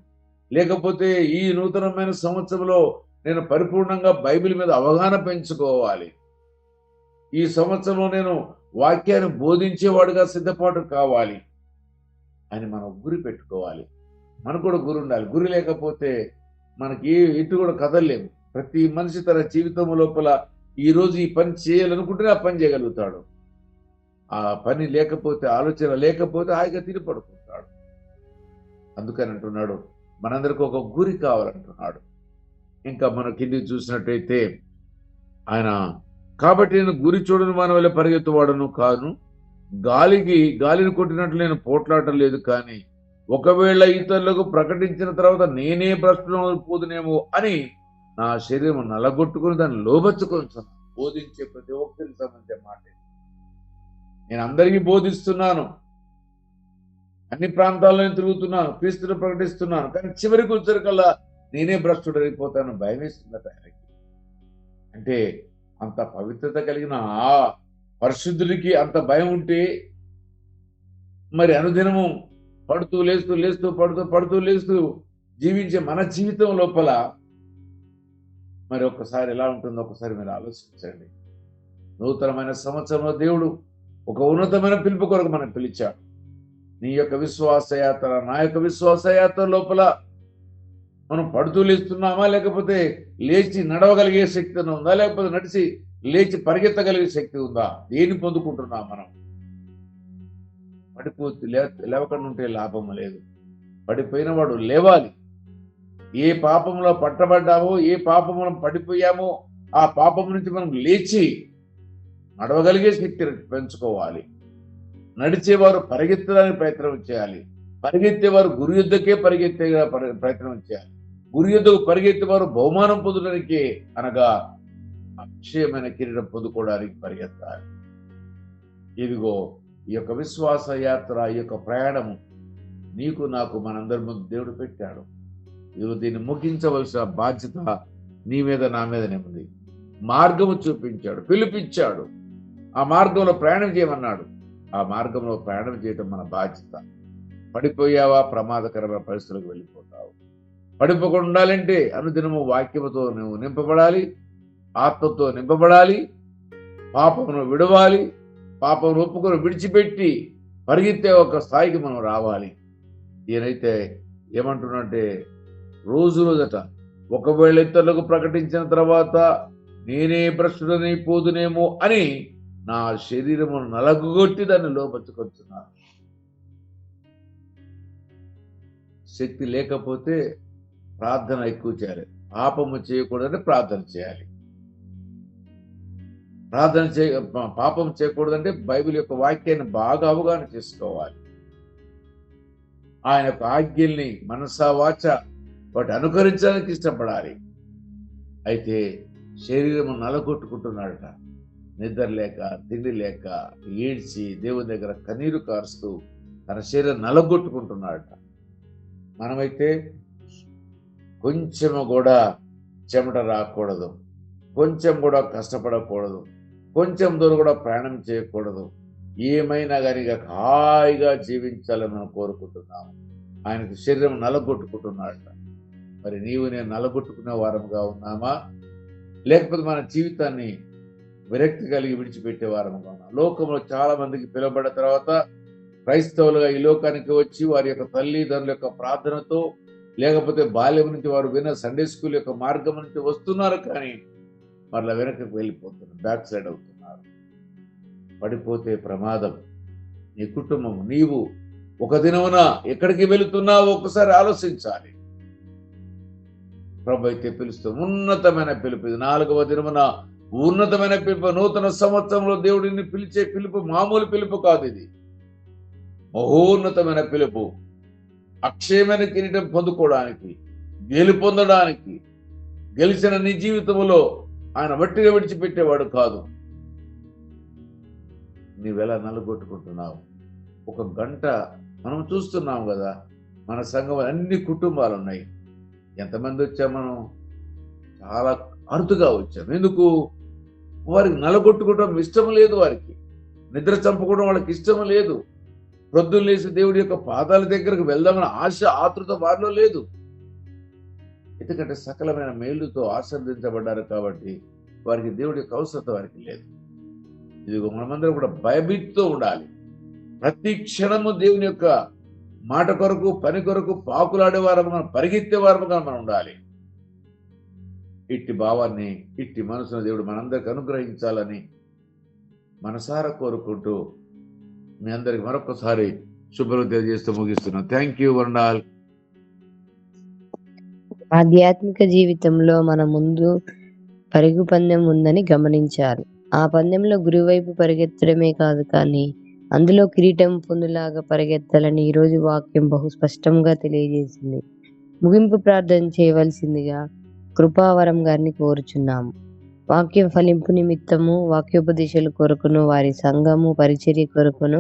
లేకపోతే ఈ నూతనమైన సంవత్సరంలో నేను పరిపూర్ణంగా బైబిల్ మీద అవగాహన పెంచుకోవాలి. ఈ సంవత్సరంలో నేను వాక్యాన్ని బోధించేవాడుగా సిద్ధపాటు కావాలి అని మనం గురి పెట్టుకోవాలి. మనకు కూడా గురి ఉండాలి. గురి లేకపోతే మనకి ఇటు కూడా కదలలేము. ప్రతి మనిషి తన జీవితం లోపల ఈ రోజు ఈ పని చేయాలనుకుంటే ఆ పని చేయగలుగుతాడు. ఆ పని లేకపోతే, ఆలోచన లేకపోతే హాయిగా తిరిగి పడుకుంటాడు. అందుకని అంటున్నాడు మనందరికి ఒక గురి కావాలంటున్నాడు. ఇంకా మనం కిందికి చూసినట్టయితే ఆయన, కాబట్టి నేను గురి చూడని వాని వల్ల పరిగెత్తువాడను కాను, గాలిని కొట్టినట్లు నేను పోట్లాడటం లేదు. కానీ ఒకవేళ ఇతరులకు ప్రకటించిన తర్వాత నేనే భ్రష్టులను పోదునేమో అని నా శరీరం నలగొట్టుకుని దాన్ని లోబచ్చుకొని బోధించే ప్రతి ఒక్కరికి సంబంధించిన మాట. నేను అందరికీ బోధిస్తున్నాను, అన్ని ప్రాంతాల్లో తిరుగుతున్నాను, క్రీస్తును ప్రకటిస్తున్నాను, కానీ చివరికి వచ్చరికల్లా నేనే భ్రష్టుడు అయిపోతాను. భయం వేస్తుందట ఆయనకి. అంటే అంత పవిత్రత కలిగిన ఆ పరిశుద్ధుడికి అంత భయం ఉంటే మరి అనుదినము పడుతూ లేస్తూ జీవించే మన జీవితం లోపల మరి ఒక్కసారి ఎలా ఉంటుందో ఒకసారి మీరు ఆలోచించండి. నూతనమైన సంవత్సరంలో దేవుడు ఒక ఉన్నతమైన పిలుపు కొరకు మనం పిలిచాడు. నీ యొక్క విశ్వాసయాత్ర, నా యొక్క విశ్వాసయాత్ర లోపల మనం పడుతూ లేస్తున్నామా, లేకపోతే లేచి నడవగలిగే శక్తి ఉందా, లేకపోతే నడిచి లేచి పరిగెత్తగలిగే శక్తి ఉందా? దేన్ని పొందుకుంటున్నాం మనం? పడిపోతే లేవకుండా ఉంటే లాభం లేదు. పడిపోయిన వాడు లేవాలి. ఏ పాపంలో పట్టబడ్డామో, ఏ పాపంలో పడిపోయామో ఆ పాపం నుంచి మనం లేచి నడవగలిగే శక్తిని పెంచుకోవాలి. నడిచేవారు పరిగెత్తడానికి ప్రయత్నం చేయాలి. పరిగెత్తేవారు గురి యుద్ధకే పరిగెత్తే ప్రయత్నం చేయాలి. గురి యుద్ధకు పరిగెత్తేవారు బహుమానం పొందడానికి, అనగా అక్షయమైన కిరీటం పొందుకోవడానికి పరిగెత్తాలి. ఇదిగో ఈ యొక్క విశ్వాస యాత్ర, ఈ యొక్క ప్రయాణము నీకు నాకు మనందరి ముందు దేవుడు పెట్టాడు. ఇదిగో దీన్ని ముగించవలసిన బాధ్యత నీ మీద, నా మీదనే ఉంది. మార్గము చూపించాడు, పిలిపించాడు, ఆ మార్గంలో ప్రయాణం చేయమన్నాడు. ఆ మార్గంలో ప్రయాణం చేయటం మన బాధ్యత. పడిపోయావా, ప్రమాదకరమైన పరిస్థితులకు వెళ్ళిపోతావు. పడిపోకుండా ఉండాలంటే అనుదినము వాక్యముతో నువ్వు నింపబడాలి, ఆత్మతో నింపబడాలి, పాపమును విడవాలి, పాపం ఒప్పుకొని విడిచిపెట్టి పరిగెత్తే ఒక స్థాయికి మనం రావాలి. ఈయనైతే ఏమంటున్నంటే రోజుట ఒకవేళ ఇతరులకు ప్రకటించిన తర్వాత నేనే భ్రష్టుడని పోదునేమో అని నా శరీరమును నలగొట్టి దాన్ని లోపరుచుకొచ్చున్నాను. శక్తి లేకపోతే ప్రార్థన ఎక్కువ చేయాలి. పాపము చేయకూడదని ప్రార్థన చేయాలి. పాపం చేయకూడదంటే బైబిల్ యొక్క వాక్యాన్ని బాగా అవగాహన చేసుకోవాలి. ఆయన యొక్క ఆజ్ఞల్ని మనసా వాచ వాటి అనుకరించడానికి ఇష్టపడాలి. అయితే శరీరము నలగొట్టుకుంటున్నాడట. నిద్ర లేక, తిండి లేక, ఏడ్చి దేవుని దగ్గర కన్నీరు కారుస్తూ తన శరీరం నలగొట్టుకుంటున్నాడట. మనమైతే కొంచెము కూడా చెమట రాకూడదు, కొంచెం కూడా కష్టపడకూడదు, కొంచెం దూరం కూడా ప్రయాణం చేయకూడదు. ఏమైనా కానీ హాయిగా జీవించాలని మనం కోరుకుంటున్నాము. ఆయనకు శరీరం నలగొట్టుకుంటున్నాడట. మరి నీవు నేను నలగొట్టుకునే వారముగా ఉన్నామా, లేకపోతే మన జీవితాన్ని విరక్తి కలిగి విడిచిపెట్టే వారముగా ఉన్నాం? లోకంలో చాలా మందికి పిలువబడ్డ తర్వాత క్రైస్తవులుగా ఈ లోకానికి వచ్చి వారి యొక్క తల్లిదండ్రుల యొక్క ప్రార్థనతో లేకపోతే బాల్యం నుంచి వారు విన్న సండే స్కూల్ యొక్క మార్గం నుంచి వస్తున్నారు, కానీ మరలా వెనక్కి వెళ్ళిపోతున్నారు, బ్యాక్ సైడ్ అవుతున్నారు. పడిపోతే ప్రమాదం. నీ కుటుంబం, నీవు ఒక దినమున ఎక్కడికి వెళుతున్నావు ఒకసారి ఆలోచించాలి. ప్రభు అయితే పిలుస్తూ ఉన్నతమైన పిలుపు, ఇది 4వ దినమున ఉన్నతమైన పిలుపు. నూతన సంవత్సరంలో దేవుడిని పిలిచే పిలుపు మామూలు పిలుపు కాదు, ఇది మహోన్నతమైన పిలుపు. అక్షయమైన కిరీటం పొందుకోవడానికి, గెలుపొందడానికి, గెలిచిన నీ జీవితంలో ఆయన వట్టిగా విడిచిపెట్టేవాడు కాదు. నీవెలా నలుగొట్టుకుంటున్నావు? ఒక గంట మనం చూస్తున్నాం కదా, మన సంఘం అన్ని కుటుంబాలు ఉన్నాయి. ఎంతమంది వచ్చాం మనం? చాలా అరుదుగా వచ్చాం. ఎందుకు? వారికి నలగొట్టుకోవడం ఇష్టం లేదు, వారికి నిద్ర చంపుకోవడం వాళ్ళకి ఇష్టం లేదు, ప్రొద్దున లేచి దేవుడి యొక్క పాదాల దగ్గరకు వెళ్దామని ఆశ ఆతృత వారిలో లేదు. ఎందుకంటే సకలమైన మేలుతో ఆశీర్వదించబడ్డారు కాబట్టి వారికి దేవుడి యొక్క అవసరత వారికి లేదు. ఇదిగో మనమందరం కూడా భయభీతితో ఉండాలి. ప్రతి క్షణము దేవుని యొక్క మాట కొరకు, పని కొరకు పాకులాడేవారముగా, పరిగెత్తేవారముగా మనం ఉండాలి. ఇట్టి భావాన్ని, ఇట్టి మనసును దేవుడు మనందరికి అనుగ్రహించాలని మనసారా కోరుకుంటూ మీ అందరికి మరొకసారి శుభ్రం తెలియజేస్తూ ముగిస్తున్నాను. థ్యాంక్ యూ వరుణాల్. ఆధ్యాత్మిక జీవితంలో మన ముందు పరుగు పందెం ఉందని గమనించారు. ఆ పందెంలో గురువైపు పరిగెత్తడమే కాదు, కానీ అందులో కిరీటం పొందులాగా పరిగెత్తాలని ఈరోజు వాక్యం బహు స్పష్టంగా తెలియజేసింది. ముగింపు ప్రార్థన చేయవలసిందిగా కృపావరం గారిని కోరుచున్నాము. వాక్యం ఫలింపు నిమిత్తము, వాక్యోపదేశాల కొరకును, వారి సంఘము పరిచర్య కొరకును,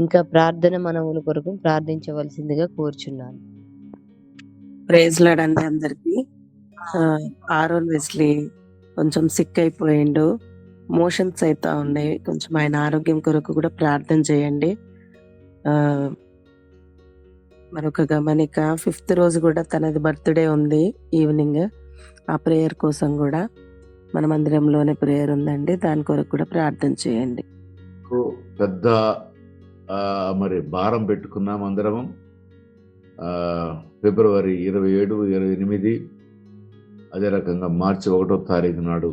ఇంకా ప్రార్థన మనవుల కొరకు ప్రార్థించవలసిందిగా కోరుచున్నాను. ప్రైజ్ లార్డ్ అండి అందరికి. ఆరోన్ వెస్లీ కొంచెం సిక్ అయిపోయిండు, మోషన్స్ అవుతా ఉన్నాయి. కొంచెం ఆయన ఆరోగ్యం కొరకు కూడా ప్రార్థన చేయండి. మరొక గమనిక, 5th రోజు కూడా తనది బర్త్డే ఉంది ఈవినింగ్. ఆ ప్రేయర్ కోసం కూడా మన మందిరంలోనే ప్రేయర్ ఉందండి, దాని కొరకు కూడా ప్రార్థన చేయండి. పెద్ద మరి భారం పెట్టుకున్నాం అందరము. ఫిబ్రవరి 27, 28, అదే రకంగా మార్చి 1వ తారీఖు నాడు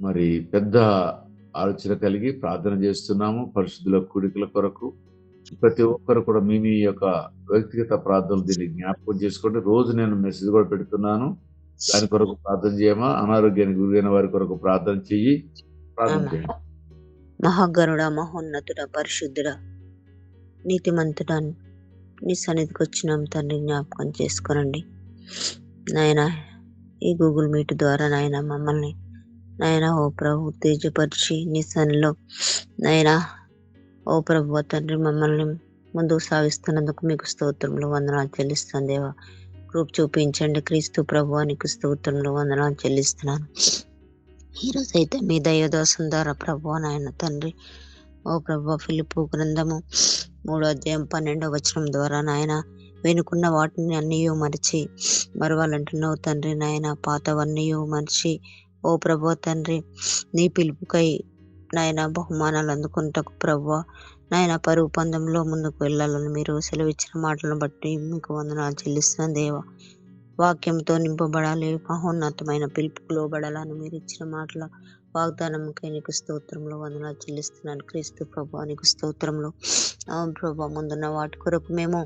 మరి పెద్ద ఆలోచన కలిగి ప్రార్థన చేస్తున్నాము. పరిశుద్ధుల కూడికల కొరకు ప్రతి ఒక్కరు కూడా మీ యొక్క వ్యక్తిగత ప్రార్థనలు దీన్ని జ్ఞాపకం చేసుకోండి. రోజు నేను మెసేజ్ కూడా పెడుతున్నాను, దాని కొరకు ప్రార్థన చేయమా. అనారోగ్యానికి గురైన వారి కొరకు ప్రార్థన చెయ్యి, ప్రార్థన చేయండి. మహాగరుడ, మహోన్నతుడ, పరిశుద్ధుడ, నీతిమంతుడా, నీ సన్నిధికి వచ్చినాం తండ్రి, జ్ఞాపకం చేసుకోనండి నాయన. ఈ గూగుల్ మీట్ ద్వారా నాయన మమ్మల్ని నాయన ఓ ప్రభు ఉత్తేజపరిచి నీ సన్నిలో నాయన ఓ ప్రభు తండ్రి మమ్మల్ని ముందుకు సాగిస్తున్నందుకు మీకు స్తోత్రంలో వందనాలు చెల్లిస్తాను దేవా. కృప చూపించండి క్రీస్తు ప్రభు, నీకు స్తోత్రంలో వందనాలు చెల్లిస్తున్నాను. ఈరోజు అయితే మీ దైవదాసం ద్వారా ప్రభు నాయన తండ్రి ఓ ప్రభు ఫిలిప్పు గ్రంథము 3వ అధ్యాయం 12వ వచనం ద్వారా నాయన వెనుకున్న వాటిని అన్నీ మరిచి మరవాలంటున్నావు తండ్రి నాయన. పాతవన్నీ మరిచి ఓ ప్రభు తండ్రి నీ పిలుపుకై నాయన బహుమానాలు అందుకుంటకు ప్రభు నాయన పరుగు పందెంలో ముందుకు వెళ్ళాలని మీరు సెలవిచ్చిన మాటలను బట్టి మీకు వందనాలు చెల్లిస్తున్నాను దేవా. వాక్యంతో నింపబడాలి, మహోన్నతమైన పిలుపుకు లోబడాలని మీరు ఇచ్చిన మాటల వాగ్దానంకై నీకు స్తోత్రంలో వందనాలు చెల్లిస్తున్నాను క్రీస్తు ప్రభు, నీకు స్తోత్రంలో. అవును ప్రభు, ముందున్న వాటి కొరకు మేము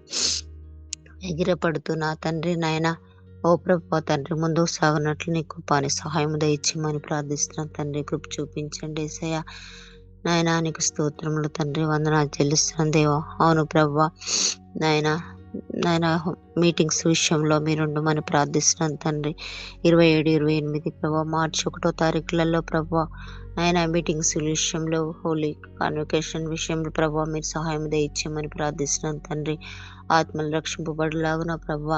ఎగిరపడుతున్నా తండ్రి నాయన ఓ ప్రభు తండ్రి ముందుకు సాగినట్లు నీ కృపాని సహాయం దయచేయమని ప్రార్థిస్తున్నాను తండ్రి. కృప చూపించండి యేసయ్య నాయన, నీకు స్తోత్రములు తండ్రి, వందనాలు చెల్లిస్తున్నాను దేవా. అవును ప్రభు నాయన మీటింగ్స్ విషయంలో మీరుండమని ప్రార్థిస్తున్నాను తండ్రి. 27, 28 ప్రభు, మార్చి 1వ తారీఖులలో ప్రభు ఆయన మీటింగ్స్ విషయంలో, హోలీ కాన్వకేషన్ విషయంలో ప్రభు మీరు సహాయం దయచేయమని ప్రార్థిస్తున్నాను తండ్రి. ఆత్మలు రక్షింపబడలాగున ప్రభు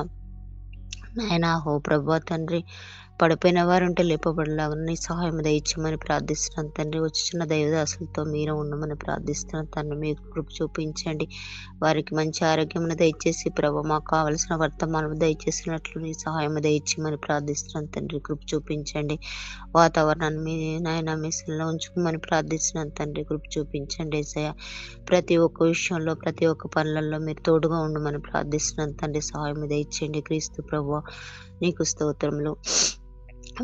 నాయన ఓ ప్రభు తండ్రి పడిపోయిన వారు ఉంటే లేపబడలాగా నీ సహాయం దయచేయమని ప్రార్థిస్తున్నాను తండ్రి. వచ్చిన దైవదాసులతో మీరు ఉండమని ప్రార్థిస్తున్నాను తండ్రి. మీకు కృప చూపించండి. వారికి మంచి ఆరోగ్యం దయచేసి ప్రభు మాకు కావలసిన వర్తమానం దయచేసినట్లు నీ సహాయం దయచేయమని ప్రార్థిస్తున్నాను తండ్రి. కృప చూపించండి. వాతావరణాన్ని మీ నాయన మిషన్లో ఉంచుకోమని ప్రార్థిస్తున్నాను తండ్రి. కృప చూపించండి యేసయ్య. ప్రతి ఒక్క విషయంలో ప్రతి ఒక్క పనులలో మీరు తోడుగా ఉండమని ప్రార్థిస్తున్నాను తండ్రి. సహాయం దయచేయండి క్రీస్తు ప్రభువా. నీకు స్తోత్రములు.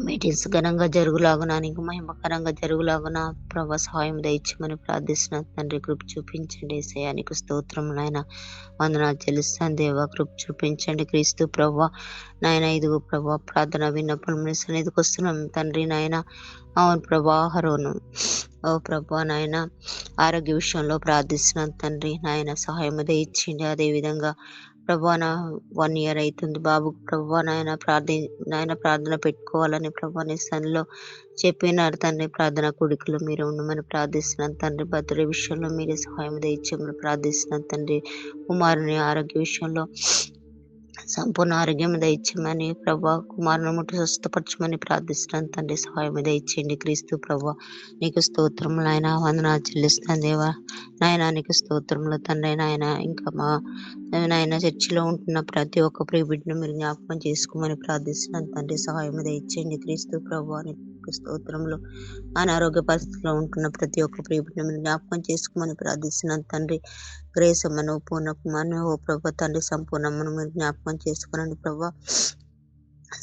మీటింగ్స్ ఘనంగా జరుగులాగున నీకు మహిమకరంగా జరుగులాగున ప్రభా సహాయం దయచేయమని ప్రార్థిస్తున్నాను తండ్రి. కృప చూపించండి యేసయ్య. నీకు స్తోత్రం నాయన. వందనాలు చెల్లిస్తాను దేవా. కృప చూపించండి క్రీస్తు ప్రభువా. నాయన ఇదిగో ప్రభా ప్రార్థన విన్నప్పుడు మీ సన్నిధికి వస్తున్నాం తండ్రి నాయన. అవును ప్రభా హరోను ఓ ప్రభా నాయన ఆరోగ్య విషయంలో ప్రార్థిస్తున్నాను తండ్రి. నాయన సహాయం దయచేయండి. అదేవిధంగా ప్రభా నా 1 year అవుతుంది బాబుకు ప్రభా నాయన ప్రార్థన పెట్టుకోవాలని ప్రభా నీ సన్నిలో చెప్పినారు తండ్రి. ప్రార్థన కూడికలు మీరు ఉండమని ప్రార్థిస్తున్నాను తండ్రి. బర్త్డే విషయంలో మీరే సహాయం దయచేయమని ప్రార్థిస్తున్నాను తండ్రి. కుమారుని ఆరోగ్య విషయంలో సంపూర్ణ ఆరోగ్యం దయచేయమని ప్రభా కుమారుని ముట్టి స్వస్థపరచమని ప్రార్థిస్తున్నాను తండ్రి. సహాయం దయచేయండి క్రీస్తు ప్రభా. నీకు స్తోత్రములు నాయన. వందనాలు చెల్లిస్తాను దేవా. నాయన నీకు స్తోత్రములు తండ్రి. నాయన ఇంకా మా నాయన చర్చిలో ఉంటున్న ప్రతి ఒక్క ప్రియ బిడ్డను మీరు జ్ఞాపకం చేసుకోమని ప్రార్థిస్తున్నాను తండ్రి. సహాయం దయచేయండి క్రీస్తు ప్రభా. నీకు స్తోత్రములు. అనారోగ్య పరిస్థితిలో ఉంటున్న ప్రతి ఒక్క ప్రియ బిడ్డను మీరు జ్ఞాపకం చేసుకోమని ప్రార్థిస్తున్నాను తండ్రి. గ్రేసమ్మను పూర్ణకుమార్ను ఓ ప్రభా తండ్రి సంపూర్ణమ్మను మీరు జ్ఞాపకం చేసుకోనండి ప్రభా.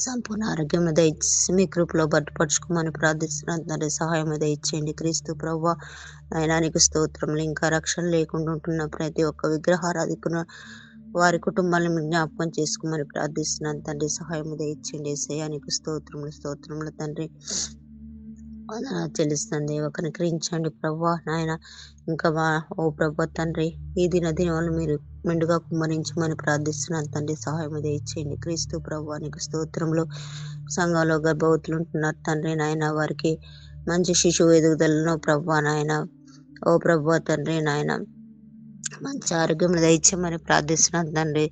సంపూర్ణ ఆరోగ్యం దయచేసి మీ కృపలో భద్రపరచుకోమని ప్రార్థిస్తున్నాను తండ్రి. సహాయం దయచేయండి క్రీస్తు ప్రభువా. నాయనా నీకు స్తోత్రములు. ఇంకా రక్షణ లేకుండా ఉంటున్న ప్రతి ఒక్క విగ్రహారాధికున్న వారి కుటుంబాలను మీరు జ్ఞాపకం చేసుకోమని ప్రార్థిస్తున్నాను తండ్రి. సహాయం దయచేయండి యేసయ్య. నీకు స్తోత్రములు తండ్రి. చెల్లిస్తాను దేవ. కనికరించండి ప్రభా నాయన. ఇంకా ఓ ప్రభా తండ్రి ఈ దినవాళ్ళు మీరు మెండుగా కుమ్మరించమని ప్రార్థిస్తున్నాను తండ్రి. సహాయం దయచేయండి క్రీస్తు ప్రభా. నీకు స్తోత్రంలో సంఘంలో గర్భవతులు ఉంటున్నారు తండ్రి నాయన. వారికి మంచి శిశువు ఎదుగుదలను ప్రభా నాయన. ఓ ప్రభా తండ్రి నాయన మంచి ఆరోగ్యం దయచేయమని ప్రార్థిస్తున్నాను తండ్రి.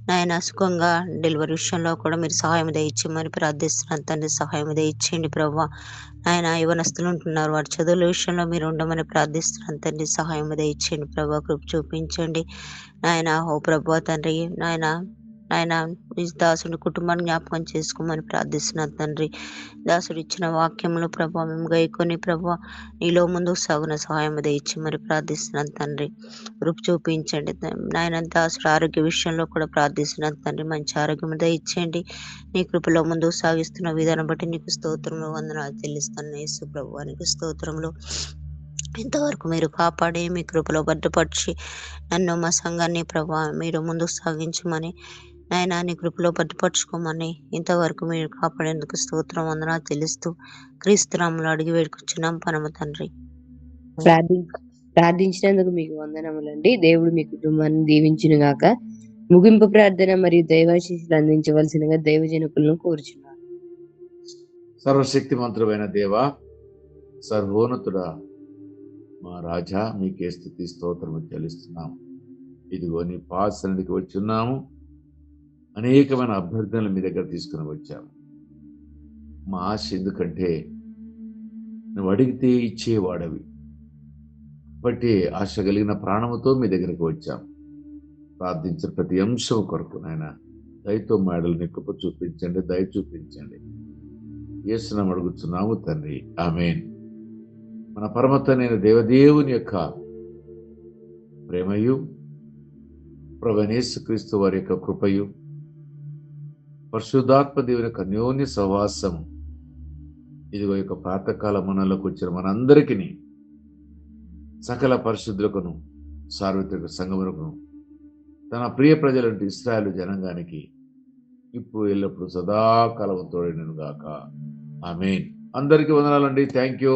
నాయన సుఖంగా డెలివరీ విషయంలో కూడా మీరు సహాయం దయచేయమని ప్రార్థిస్తున్నాను తండ్రి. సహాయం దయచేయండి ప్రభా. ఆయన యవనస్తులు ఉంటున్నారు వారి చదువుల విషయంలో మీరు ఉండమని ప్రార్థిస్తున్నాను తండ్రి. సహాయం దయచేయండి ప్రభా. కృప చూపించండి నాయన. ఓ ప్రభా తండ్రి నాయన నీ దాసుడి కుటుంబాన్ని జ్ఞాపకం చేసుకోమని ప్రార్థిస్తున్నాను తండ్రి. దాసుడు ఇచ్చిన వాక్యములు ప్రభా మేము గైకొని ప్రభా నీలో ముందుకు సాగున సహాయం దయచి మరి ప్రార్థిస్తున్నాను తండ్రి. కృప చూపించండి నాయన. దాసుడు ఆరోగ్య విషయంలో కూడా ప్రార్థిస్తున్నాను తండ్రి. మంచి ఆరోగ్యం దయచేయండి. నీ కృపలో ముందుకు సాగిస్తున్న విధానం బట్టి నీకు స్తోత్రంలో వందనాలు చెల్లిస్తాను యేసు ప్రభువా. నీకు స్తోత్రంలో ఇంతవరకు మీరు కాపాడి మీ కృపలో భద్రపరిచి నన్ను మా సంఘాన్ని ప్రభా మీరు ముందుకు సాగించమని నాయన నీ కృపలో భద్రపరచుకోమని ఇంతవరకు మీరు కాపాడేందుకు స్తోత్రం వందనాలు తెలుస్తూ క్రీస్తునామములో అడిగి వేడుకొచ్చున్నాం పరమ తండ్రి. ప్రార్థించినందుకు మీకు వందనములండి. దేవుడు మీ కుటుంబాన్ని దీవించును గాక. ముగింపు ప్రార్థన మరియు దైవాశీస్సులు అందించవలసినగా దైవజనకులను కోరుచున్నాను. సర్వశక్తిమంతుడైన దేవా, సర్వోన్నతుడా, మా రాజా మీకే స్తుతి స్తోత్రము చెల్లిస్తున్నాము. ఇదిగో నీ పాసన్నిధికి వచ్చున్నాము. అనేకమైన అభ్యర్థనలు మీ దగ్గర తీసుకుని వచ్చాము. మా ఆశ ఎందుకంటే నువ్వు అడిగితే ఇచ్చేవాడవి బట్టి ఆశ కలిగిన ప్రాణముతో మీ దగ్గరికి వచ్చాము. ప్రార్థించిన ప్రతి అంశం కొరకు నాయన దయతో మేడలు నిక్కుప చూపించండి, దయ చూపించండి. యేసునామమున అడుగుచున్నాము తండ్రి, ఆమేన్. మన పరమతండ్రి దేవదేవుని యొక్క ప్రేమయు ప్రభువైన యేసుక్రీస్తు వారి యొక్క కృపయు పరిశుద్ధాత్మ దేవుని యొక్క అన్యోన్య సహవాసం ఇదిగో యొక్క ప్రాతకాల మనలోకి వచ్చిన మనందరికీ సకల పరిశుద్ధులకును సార్వత్రిక సంఘములకు తన ప్రియ ప్రజలంటే ఇశ్రాయేలు జనాంగానికి ఇప్పుడు ఎల్లప్పుడు సదాకాలం తోడైనను గాక. ఆమేన్. అందరికీ వందనాలండి. Thank you.